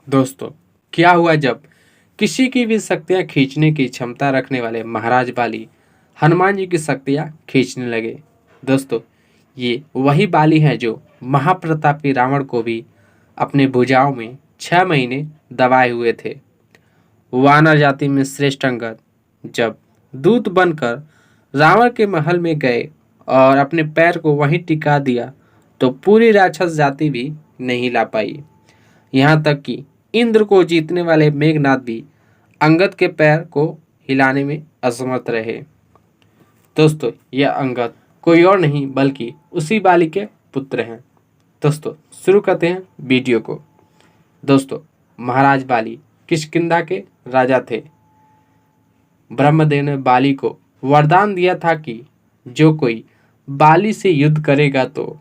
दोस्तों, क्या हुआ जब किसी की भी शक्तियां खींचने की क्षमता रखने वाले महाराज बाली हनुमान जी की शक्तियां खींचने लगे। दोस्तों, ये वही बाली है जो महाप्रतापी रावण को भी अपने भुजाओं में 6 महीने दबाए हुए थे। वानर जाति में श्रेष्ठ अंगद जब दूत बनकर रावण के महल में गए और अपने पैर को वहीं टिका दिया तो पूरी राक्षस जाति भी नहीं ला पाई। यहाँ तक कि इंद्र को जीतने वाले मेघनाथ भी अंगद के पैर को हिलाने में असमर्थ रहे। दोस्तों, यह अंगद कोई और नहीं बल्कि उसी बाली के पुत्र हैं। दोस्तों, शुरू करते हैं वीडियो को। दोस्तों, महाराज बाली किष्किंधा के राजा थे। ब्रह्मदेव ने बाली को वरदान दिया था कि जो कोई बाली से युद्ध करेगा तो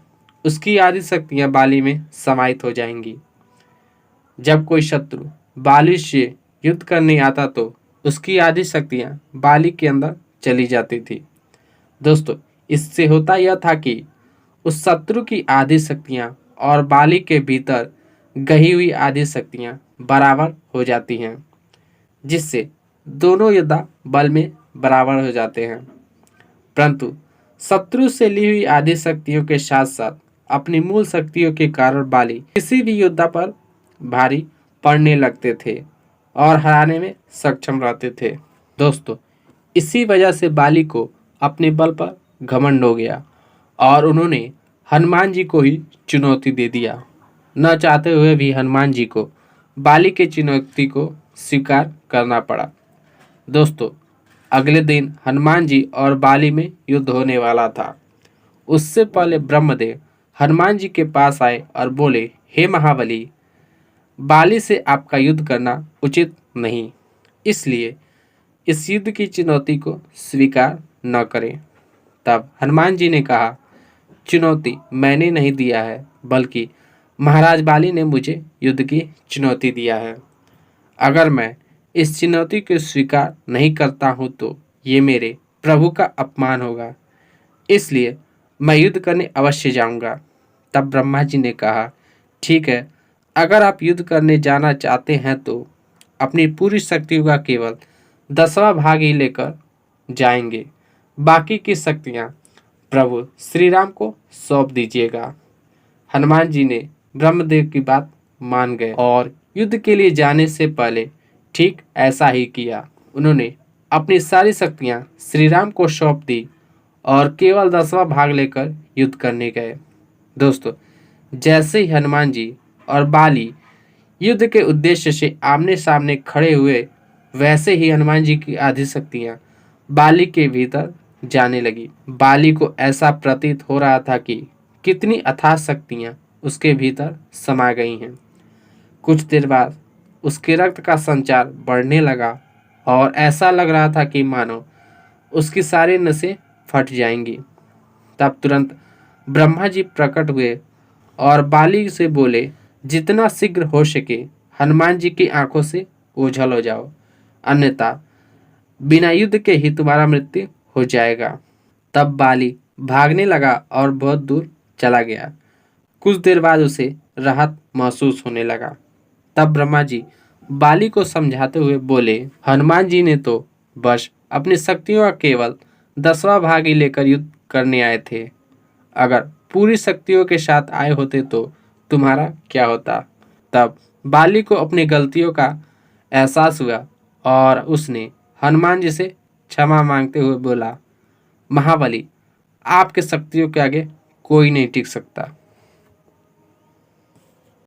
उसकी आदि शक्तियां बाली में समाहित हो जाएंगी। जब कोई शत्रु बाली से युद्ध करने आता तो उसकी आदि शक्तियां बाली के अंदर चली जाती थी। दोस्तों, इससे होता यह था कि उस शत्रु की आदि शक्तियां और बाली के भीतर गही हुई आदि शक्तियां बराबर हो जाती हैं, जिससे दोनों योद्धा बल में बराबर हो जाते हैं। परंतु शत्रु से ली हुई आदि शक्तियों के साथ साथ अपनी मूल शक्तियों के कारण बाली किसी भी योद्धा पर भारी पड़ने लगते थे और हराने में सक्षम रहते थे। दोस्तों, इसी वजह से बाली को अपने बल पर घमंड हो गया और उन्होंने हनुमान जी को ही चुनौती दे दिया। न चाहते हुए भी हनुमान जी को बाली के चुनौती को स्वीकार करना पड़ा। दोस्तों, अगले दिन हनुमान जी और बाली में युद्ध होने वाला था। उससे पहले ब्रह्मदेव हनुमान जी के पास आए और बोले, हे महाबली, बाली से आपका युद्ध करना उचित नहीं, इसलिए इस युद्ध की चुनौती को स्वीकार न करें। तब हनुमान जी ने कहा, चुनौती मैंने नहीं दिया है बल्कि महाराज बाली ने मुझे युद्ध की चुनौती दिया है। अगर मैं इस चुनौती को स्वीकार नहीं करता हूं तो ये मेरे प्रभु का अपमान होगा, इसलिए मैं युद्ध करने अवश्य जाऊंगा। तब ब्रह्मा जी ने कहा, ठीक है, अगर आप युद्ध करने जाना चाहते हैं तो अपनी पूरी शक्तियों का केवल 10वां भाग ही लेकर जाएंगे। बाकी की शक्तियां प्रभु श्री राम को सौंप दीजिएगा। हनुमान जी ने ब्रह्मदेव की बात मान गए और युद्ध के लिए जाने से पहले ठीक ऐसा ही किया। उन्होंने अपनी सारी शक्तियां श्री राम को सौंप दी और केवल 10वां भाग लेकर युद्ध करने गए। दोस्तों, जैसे ही हनुमान जी और बाली युद्ध के उद्देश्य से आमने सामने खड़े हुए, वैसे ही हनुमान जी की आधी शक्तियां बाली के भीतर जाने लगी। बाली को ऐसा प्रतीत हो रहा था कि कितनी अथाह शक्तियां उसके भीतर समा गई हैं। कुछ देर बाद उसके रक्त का संचार बढ़ने लगा और ऐसा लग रहा था कि मानो उसकी सारी नसें फट जाएंगी। तब तुरंत ब्रह्मा जी प्रकट हुए और बाली से बोले, जितना शीघ्र हो सके हनुमान जी की आंखों से ओझल हो जाओ, अन्यथा बिना युद्ध के ही तुम्हारा मृत्यु हो जाएगा। तब बाली भागने लगा और बहुत दूर चला गया। कुछ देर बाद उसे राहत महसूस होने लगा। तब ब्रह्मा जी बाली को समझाते हुए बोले, हनुमान जी ने तो बस अपनी शक्तियों का केवल 10वां भाग ही लेकर युद्ध करने आए थे। अगर पूरी शक्तियों के साथ आए होते तो तुम्हारा क्या होता। तब बाली को अपनी गलतियों का एहसास हुआ और उसने हनुमान जी से क्षमा मांगते हुए बोला, महाबली, आपके शक्तियों के आगे कोई नहीं टिक सकता।